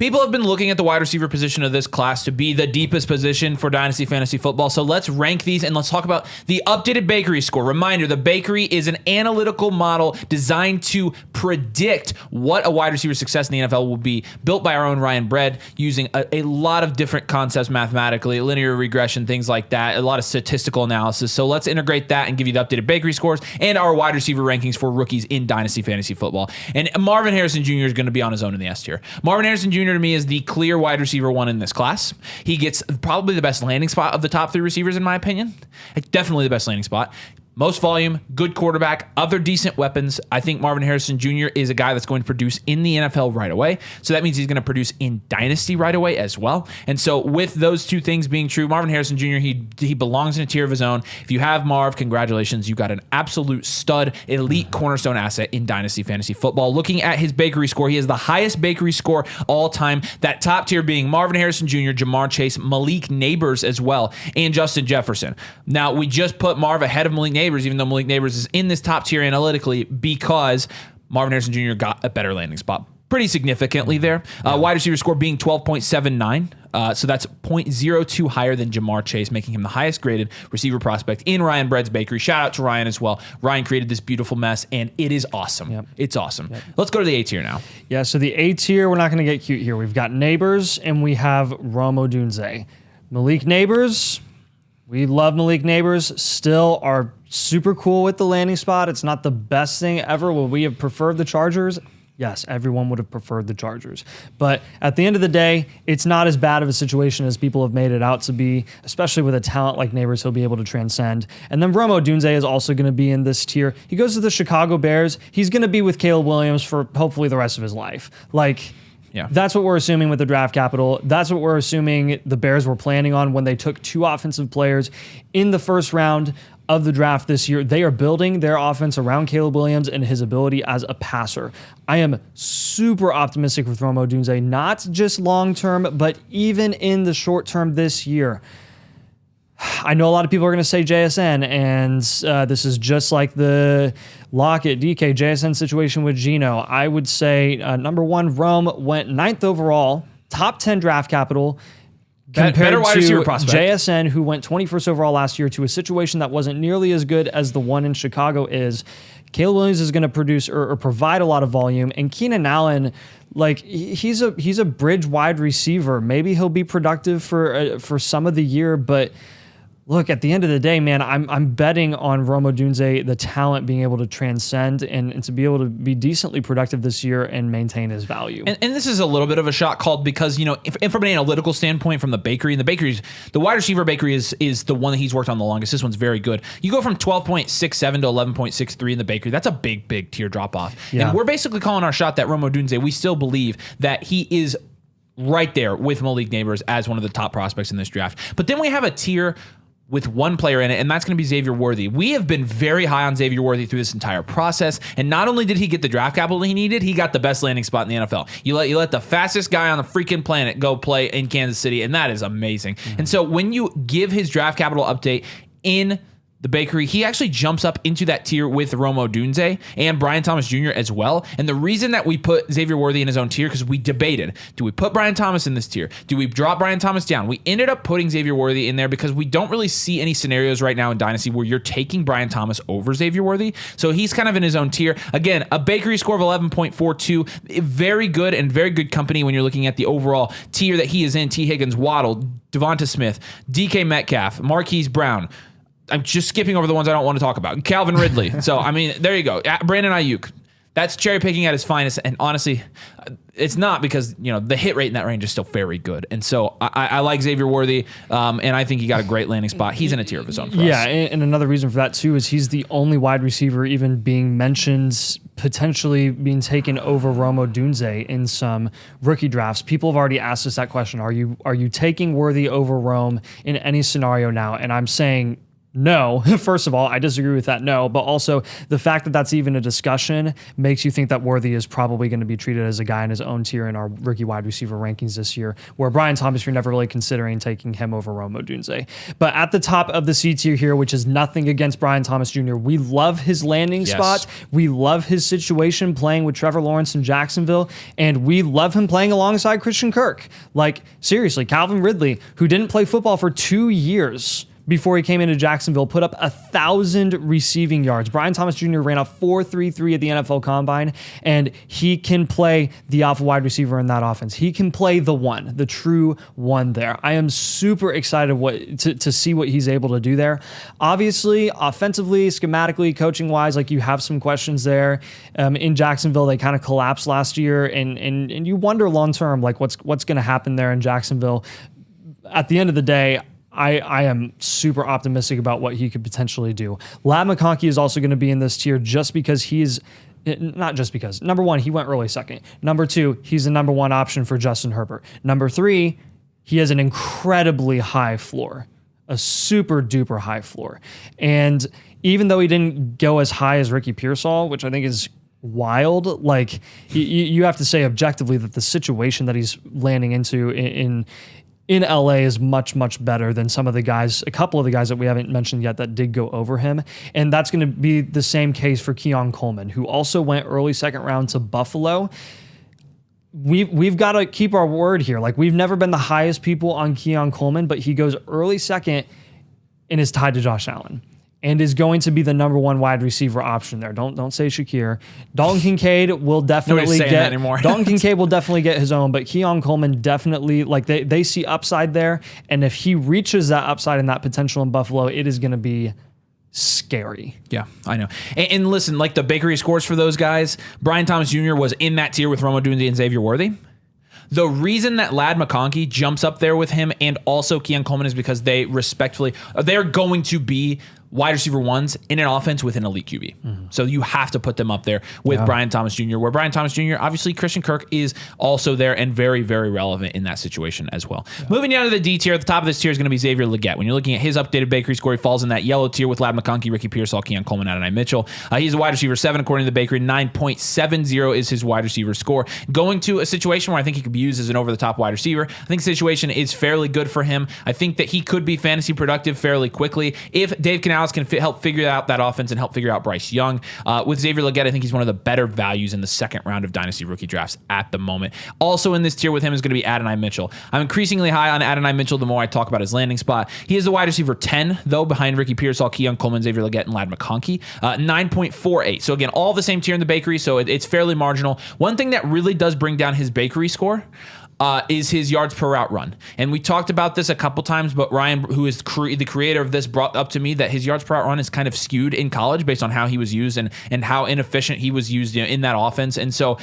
People have been looking at the wide receiver position of this class to be the deepest position for Dynasty Fantasy Football. So let's rank these and let's talk about the updated Bakery score. Reminder, the Bakery is an analytical model designed to predict what a wide receiver success in the NFL will be, built by our own Ryan Bread, using a lot of different concepts mathematically, linear regression, things like that, a lot of statistical analysis. So let's integrate that and give you the updated Bakery scores and our wide receiver rankings for rookies in Dynasty Fantasy Football. And Marvin Harrison Jr. is going to be on his own in the S tier. Marvin Harrison Jr. to me is the clear wide receiver one in this class. He gets probably the best landing spot of the top 3 receivers, in my opinion. Definitely the best landing spot. Most volume, good quarterback, other decent weapons. I think Marvin Harrison Jr. is a guy that's going to produce in the NFL right away. So that means he's going to produce in Dynasty right away as well. And so with those two things being true, Marvin Harrison Jr., he belongs in a tier of his own. If you have Marv, congratulations. You got an absolute stud, elite cornerstone asset in Dynasty Fantasy Football. Looking at his Bakery score, he has the highest Bakery score all time. That top tier being Marvin Harrison Jr., Jamar Chase, Malik Neighbors as well, and Justin Jefferson. Now, we just put Marv ahead of Malik Neighbors, even though Malik Neighbors is in this top tier analytically, because Marvin Harrison Jr. got a better landing spot pretty significantly there. Wide receiver score being 12.79. So that's 0.02 higher than Jamar Chase, making him the highest graded receiver prospect in Ryan Bread's Bakery. Shout out to Ryan as well. Ryan created this beautiful mess, and it is awesome. Yep. It's awesome. Yep. Let's go to the A tier now. Yeah, so the A tier, we're not going to get cute here. We've got Neighbors, and we have Rome Odunze. Malik Neighbors, we love Malik Neighbors, still are super cool with the landing spot. It's not the best thing ever. Would we have preferred the Chargers? Yes, everyone would have preferred the Chargers. But at the end of the day, it's not as bad of a situation as people have made it out to be, especially with a talent like Neighbors he'll be able to transcend. And then Rome Odunze is also going to be in this tier. He goes to the Chicago Bears. He's going to be with Caleb Williams for hopefully the rest of his life. Yeah. That's what we're assuming with the draft capital. That's what we're assuming the Bears were planning on when they took 2 offensive players in the first round of the draft this year. They are building their offense around Caleb Williams and his ability as a passer. I am super optimistic with Rome Odunze, not just long-term, but even in the short term this year. I know a lot of people are going to say JSN, and this is just like the Lockett, DK, JSN situation with Geno. I would say, number one, Rome went 9th overall, top 10 draft capital, compared to JSN, who went 21st overall last year, to a situation that wasn't nearly as good as the one in Chicago is. Caleb Williams is going to produce or provide a lot of volume, and Keenan Allen, he's a bridge wide receiver. Maybe he'll be productive for some of the year, but look, at the end of the day, man, I'm betting on Rome Odunze, the talent being able to transcend and to be able to be decently productive this year and maintain his value. And this is a little bit of a shot called because, if from an analytical standpoint from the Bakery, and the wide receiver Bakery is the one that he's worked on the longest. This one's very good. You go from 12.67 to 11.63 in the Bakery. That's a big tier drop off. Yeah. And we're basically calling our shot that Rome Odunze, we still believe that he is right there with Malik Neighbors as one of the top prospects in this draft. But then we have a tier with one player in it, and that's going to be Xavier Worthy. We have been very high on Xavier Worthy through this entire process, and not only did he get the draft capital he needed, he got the best landing spot in the NFL. You let the fastest guy on the freaking planet go play in Kansas City, and that is amazing. Mm-hmm. And so when you give his draft capital update in the Bakery, he actually jumps up into that tier with Rome Odunze and Brian Thomas Jr. as well. And the reason that we put Xavier Worthy in his own tier, because we debated, do we put Brian Thomas in this tier? Do we drop Brian Thomas down? We ended up putting Xavier Worthy in there because we don't really see any scenarios right now in Dynasty where you're taking Brian Thomas over Xavier Worthy. So he's kind of in his own tier. Again, a Bakery score of 11.42. Very good and very good company when you're looking at the overall tier that he is in. T. Higgins, Waddle, Devonta Smith, DK Metcalf, Marquise Brown. I'm just skipping over the ones I don't want to talk about. Calvin Ridley. So, there you go. Brandon Ayuk. That's cherry picking at its finest. And honestly, it's not because, the hit rate in that range is still very good. And so I like Xavier Worthy, and I think he got a great landing spot. He's in a tier of his own for us. Yeah, and another reason for that, too, is he's the only wide receiver even being mentioned, potentially being taken over Rome Odunze in some rookie drafts. People have already asked us that question. Are you taking Worthy over Rome in any scenario now? And I'm saying No, first of all, I disagree with that. No, but also the fact that that's even a discussion makes you think that Worthy is probably going to be treated as a guy in his own tier in our rookie wide receiver rankings this year, where Brian Thomas, you're never really considering taking him over Rome Odunze. But at the top of the C tier here, which is nothing against Brian Thomas Jr., we love his landing spot. We love his situation playing with Trevor Lawrence in Jacksonville, and we love him playing alongside Christian Kirk. Like, seriously, Calvin Ridley, who didn't play football for 2 years before he came into Jacksonville, put up 1,000 receiving yards. Brian Thomas Jr. ran a 4.33 at the NFL Combine, and he can play the alpha wide receiver in that offense. He can play the true one there. I am super excited to see what he's able to do there. Obviously, offensively, schematically, coaching-wise, like you have some questions there. In Jacksonville, they kind of collapsed last year, and you wonder long-term, like what's going to happen there in Jacksonville. At the end of the day, I am super optimistic about what he could potentially do. Ladd McConkey is also going to be in this tier just because not just because. Number one, he went early second. Number two, he's the number one option for Justin Herbert. Number three, he has an incredibly high floor, a super duper high floor. And even though he didn't go as high as Ricky Pearsall, which I think is wild, like you have to say objectively that the situation that he's landing into in LA is much, much better than a couple of the guys that we haven't mentioned yet that did go over him. And that's going to be the same case for Keon Coleman, who also went early second round to Buffalo. We've got to keep our word here. Like, we've never been the highest people on Keon Coleman, but he goes early second and is tied to Josh Allen and is going to be the number one wide receiver option there. Don't say Shakir. Dalton Kincaid will definitely get Dalton Kincaid will definitely get his own, but Keon Coleman definitely, like, they see upside there, and if he reaches that upside and that potential in Buffalo, it is going to be scary. Yeah, I know. And listen, like the bakery scores for those guys, Brian Thomas Jr. was in that tier with Rome Odunze and Xavier Worthy. The reason that Ladd McConkey jumps up there with him and also Keon Coleman is because they're going to be wide receiver ones in an offense with an elite QB. Mm-hmm. So you have to put them up there with Brian Thomas Jr., where Brian Thomas Jr., obviously Christian Kirk is also there and very, very relevant in that situation as well. Yeah. Moving down to the D tier, at the top of this tier is going to be Xavier Legette. When you're looking at his updated bakery score, he falls in that yellow tier with Ladd McConkey, Ricky Pearsall, Keon Coleman, Adonai Mitchell. He's a wide receiver 7 according to the bakery. 9.70 is his wide receiver score. Going to a situation where I think he could be used as an over-the-top wide receiver. I think the situation is fairly good for him. I think that he could be fantasy productive fairly quickly if Dave Canales can help figure out that offense and help figure out Bryce Young. With Xavier Legette, I think he's one of the better values in the second round of Dynasty rookie drafts at the moment. Also in this tier with him is going to be Adonai Mitchell. I'm increasingly high on Adonai Mitchell the more I talk about his landing spot. He is the wide receiver 10, though, behind Ricky Pearsall, Keon Coleman, Xavier Legette, and Ladd McConkey. 9.48. So again, all the same tier in the bakery, so it's fairly marginal. One thing that really does bring down his bakery score is his yards per route run. And we talked about this a couple times, but Ryan, who is the creator of this, brought up to me that his yards per route run is kind of skewed in college based on how he was used and how inefficient he was used in that offense. And so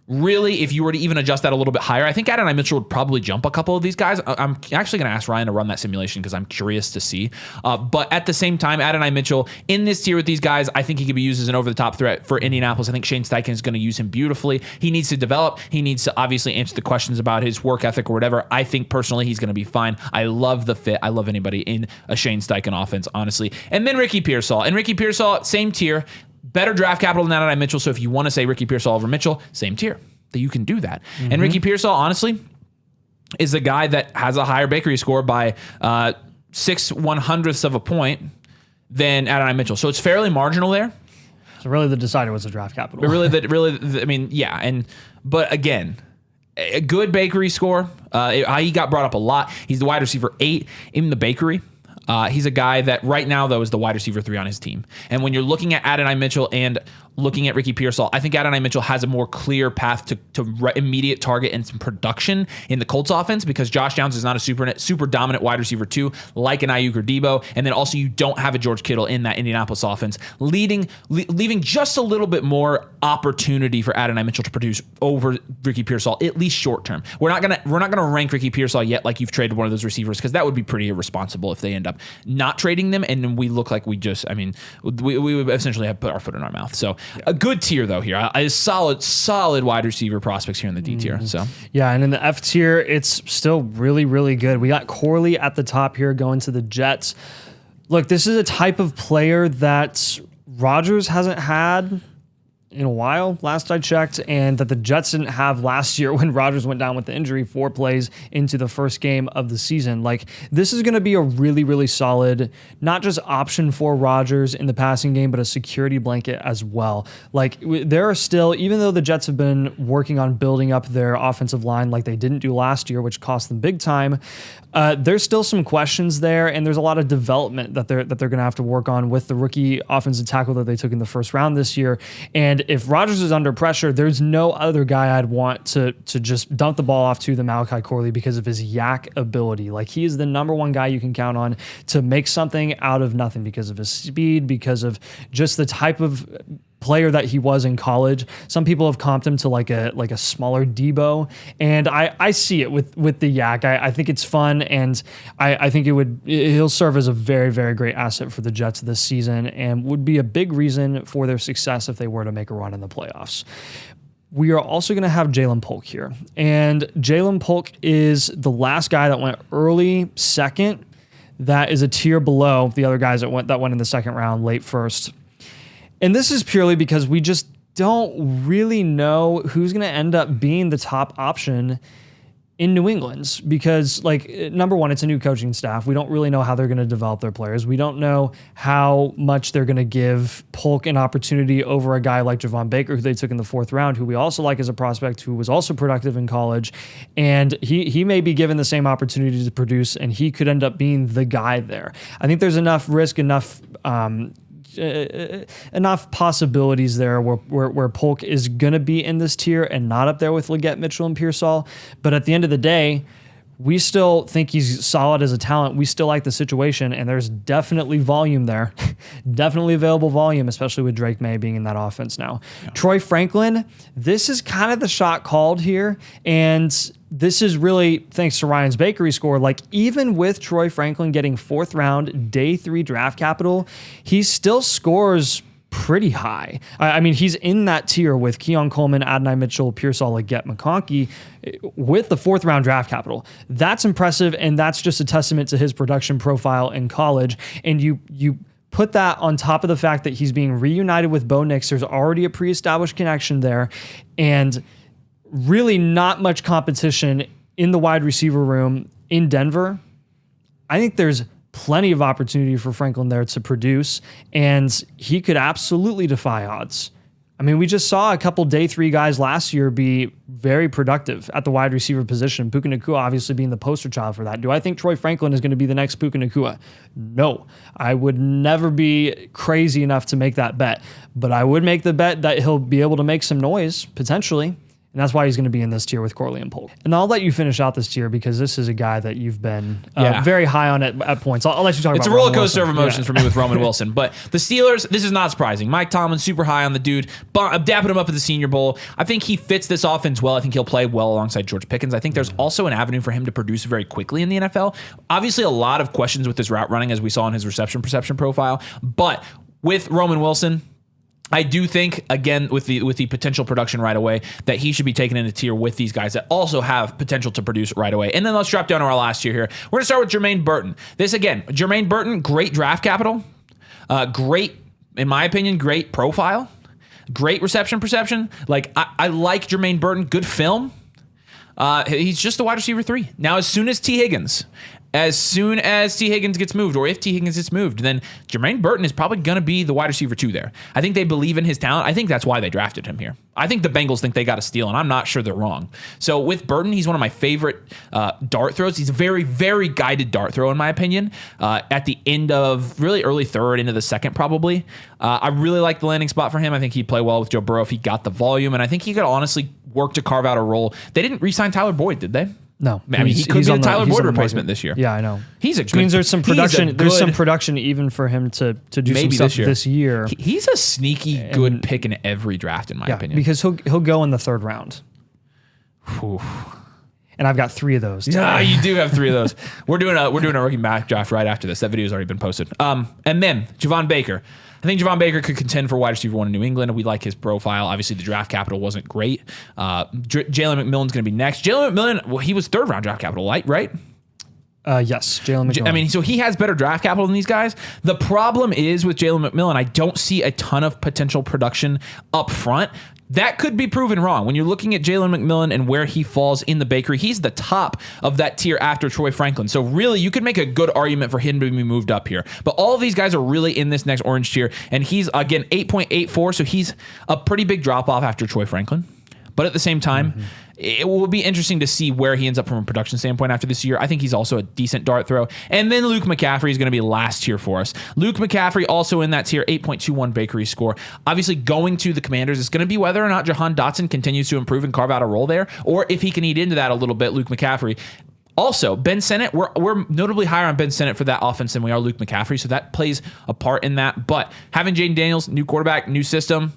really, if you were to even adjust that a little bit higher, I think Adonai Mitchell would probably jump a couple of these guys. I'm actually going to ask Ryan to run that simulation because I'm curious to see. But at the same time, Adonai Mitchell in this tier with these guys, I think he could be used as an over-the-top threat for Indianapolis. I think Shane Steichen is going to use him beautifully. He needs to develop. He needs to obviously answer the questions about his work ethic or whatever. I think personally he's going to be fine. I love the fit. I love anybody in a Shane Steichen offense, honestly. And then Ricky Pearsall. And Ricky Pearsall, same tier. Better draft capital than Adonai Mitchell. So if you want to say Ricky Pearsall over Mitchell, same tier. That you can do that. Mm-hmm. And Ricky Pearsall, honestly, is the guy that has a higher bakery score by 6/100ths of a point than Adonai Mitchell. So it's fairly marginal there. So really the decider was the draft capital. But I mean, yeah. But again, a good bakery score. He got brought up a lot. He's the wide receiver 8 in the bakery. He's a guy that right now, though, is the wide receiver 3 on his team. And when you're looking at Adonai Mitchell and looking at Ricky Pearsall, I think Adonai Mitchell has a more clear path to immediate target and some production in the Colts offense because Josh Downs is not a super dominant wide receiver 2 like an Ayuk or Debo. And then also you don't have a George Kittle in that Indianapolis offense, leaving just a little bit more opportunity for Adonai Mitchell to produce over Ricky Pearsall, at least short term. We're not gonna rank Ricky Pearsall yet like you've traded one of those receivers because that would be pretty irresponsible if they end up not trading them and then we look like we would essentially have put our foot in our mouth. So a good tier though here. A solid wide receiver prospects here in the D tier. So yeah, and in the F tier, it's still really, really good. We got Corley at the top here going to the Jets. Look, this is a type of player that Rodgers hasn't had in a while, last I checked, and that the Jets didn't have last year when Rodgers went down with the injury 4 plays into the first game of the season. Like, this is going to be a really, really solid, not just option for Rodgers in the passing game, but a security blanket as well. Like, there are still, even though the Jets have been working on building up their offensive line like they didn't do last year, which cost them big time, there's still some questions there, and there's a lot of development that they're going to have to work on with the rookie offensive tackle that they took in the first round this year. And if Rodgers is under pressure, there's no other guy I'd want to just dump the ball off to than Malachi Corley because of his yak ability. Like, he is the number one guy you can count on to make something out of nothing because of his speed, because of just the type of player that he was in college. Some people have comped him to like a smaller Debo, and I see it with the yak. I think it's fun, and I think he'll serve as a very, very great asset for the Jets this season and would be a big reason for their success if they were to make a run in the playoffs. We are also going to have Jalen Polk here, and Jalen Polk is the last guy that went early second. That is a tier below the other guys that went in the second round, late first. And this is purely because we just don't really know who's going to end up being the top option in New England because, like, number one, it's a new coaching staff. We don't really know how they're going to develop their players. We don't know how much they're going to give Polk an opportunity over a guy like Javon Baker, who they took in the 4th round, who we also like as a prospect, who was also productive in college. And he may be given the same opportunity to produce, and he could end up being the guy there. I think there's enough risk, enough possibilities there where Polk is going to be in this tier and not up there with Leggett, Mitchell, and Pearsall. But at the end of the day, we still think he's solid as a talent. We still like the situation, and there's definitely volume there. Definitely available volume, especially with Drake May being in that offense now. Yeah. Troy Franklin, this is kind of the shot called here, and this is really thanks to Ryan's Bakery score. Like, even with Troy Franklin getting 4th round, day 3 draft capital, he still scores pretty high. I mean, he's in that tier with Keon Coleman, Adonai Mitchell, Pearsall, Leggett, McConkey with the 4th round draft capital. That's impressive, and that's just a testament to his production profile in college. And you put that on top of the fact that he's being reunited with Bo Nix. There's already a pre-established connection there, and really not much competition in the wide receiver room in Denver. I think there's plenty of opportunity for Franklin there to produce, and he could absolutely defy odds. I mean, we just saw a couple day 3 guys last year be very productive at the wide receiver position. Puka Nacua obviously being the poster child for that. Do I think Troy Franklin is going to be the next Puka Nacua? No. I would never be crazy enough to make that bet, but I would make the bet that he'll be able to make some noise, potentially. And that's why he's going to be in this tier with Corley and Polk. And I'll let you finish out this tier because this is a guy that you've been very high on at points. I'll let you talk about it. It's a roller coaster of emotions for me with Roman Wilson. But the Steelers, this is not surprising. Mike Tomlin, super high on the dude. I'm dapping him up at the Senior Bowl. I think he fits this offense well. I think he'll play well alongside George Pickens. I think there's also an avenue for him to produce very quickly in the NFL. Obviously, a lot of questions with his route running, as we saw in his reception perception profile. But with Roman Wilson, I do think, again, with the potential production right away, that he should be taken in a tier with these guys that also have potential to produce right away. And then let's drop down to our last tier here. We're going to start with Jermaine Burton. This, again, Jermaine Burton, great draft capital. Great, in my opinion, great profile. Great reception perception. Like, I like Jermaine Burton. Good film. He's just a wide receiver 3. Now, as soon as T. Higgins gets moved, or if T. Higgins gets moved, then Jermaine Burton is probably going to be the wide receiver 2 there. I think they believe in his talent. I think that's why they drafted him here. I think the Bengals think they got a steal, and I'm not sure they're wrong. So with Burton, he's one of my favorite dart throws. He's a very, very guided dart throw, in my opinion, at the end of really early 3rd, into the 2nd probably. I really like the landing spot for him. I think he'd play well with Joe Burrow if he got the volume, and I think he could honestly work to carve out a role. They didn't re-sign Tyler Boyd, did they? No, I mean, he could be the Tyler Boyd replacement this year. Yeah, I know. He's a good. Which means there's some production. There's some production even for him to do some stuff this year. He's a sneaky good pick in every draft, in my opinion. Because he'll go in the 3rd round. Whew. And I've got 3 of those. Yeah, you do have 3 of those. We're doing a rookie mock draft right after this. That video's already been posted. And then Javon Baker. I think Javon Baker could contend for wide receiver 1 in New England. We like his profile. Obviously, the draft capital wasn't great. Jalen McMillan's going to be next. Jalen McMillan, well, he was 3rd round draft capital, right? Yes, Jalen McMillan. I mean, so he has better draft capital than these guys. The problem is with Jalen McMillan, I don't see a ton of potential production up front. That could be proven wrong. When you're looking at Jalen McMillan and where he falls in the bakery, he's the top of that tier after Troy Franklin. So really, you could make a good argument for him to be moved up here. But all of these guys are really in this next orange tier. And he's, again, 8.84. So he's a pretty big drop off after Troy Franklin. But at the same time, it will be interesting to see where he ends up from a production standpoint after this year. I think he's also a decent dart throw. And then Luke McCaffrey is going to be last tier for us. Luke McCaffrey also in that tier, 8.21 bakery score. Obviously, going to the Commanders is going to be whether or not Jahan Dotson continues to improve and carve out a role there, or if he can eat into that a little bit, Luke McCaffrey. Also, Ben Sinnott, we're notably higher on Ben Sinnott for that offense than we are Luke McCaffrey, so that plays a part in that. But having Jaden Daniels, new quarterback, new system,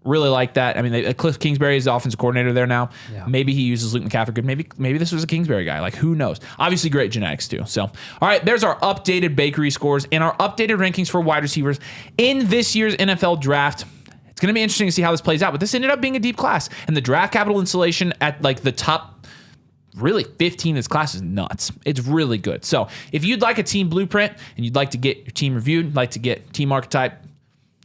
really like that. I mean, Cliff Kingsbury is the offensive coordinator there now. Yeah. Maybe he uses Luke McCaffrey good. Maybe this was a Kingsbury guy. Like, who knows? Obviously, great genetics too. So, all right, there's our updated bakery scores and our updated rankings for wide receivers in this year's NFL draft. It's going to be interesting to see how this plays out. But this ended up being a deep class, and the draft capital installation at like the top, really 15 in this class is nuts. It's really good. So, if you'd like a team blueprint and you'd like to get your team reviewed, like to get team archetype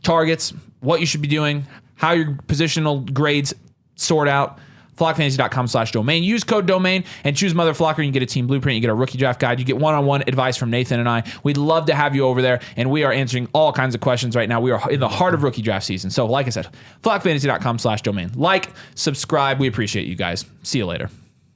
targets, what you should be doing, how your positional grades sort out, flockfantasy.com/domain. Use code domain and choose Mother Flocker. You get a team blueprint. You get a rookie draft guide. You get one-on-one advice from Nathan and I. We'd love to have you over there, and we are answering all kinds of questions right now. We are in the heart of rookie draft season. So like I said, flockfantasy.com/domain. Like, subscribe. We appreciate you guys. See you later.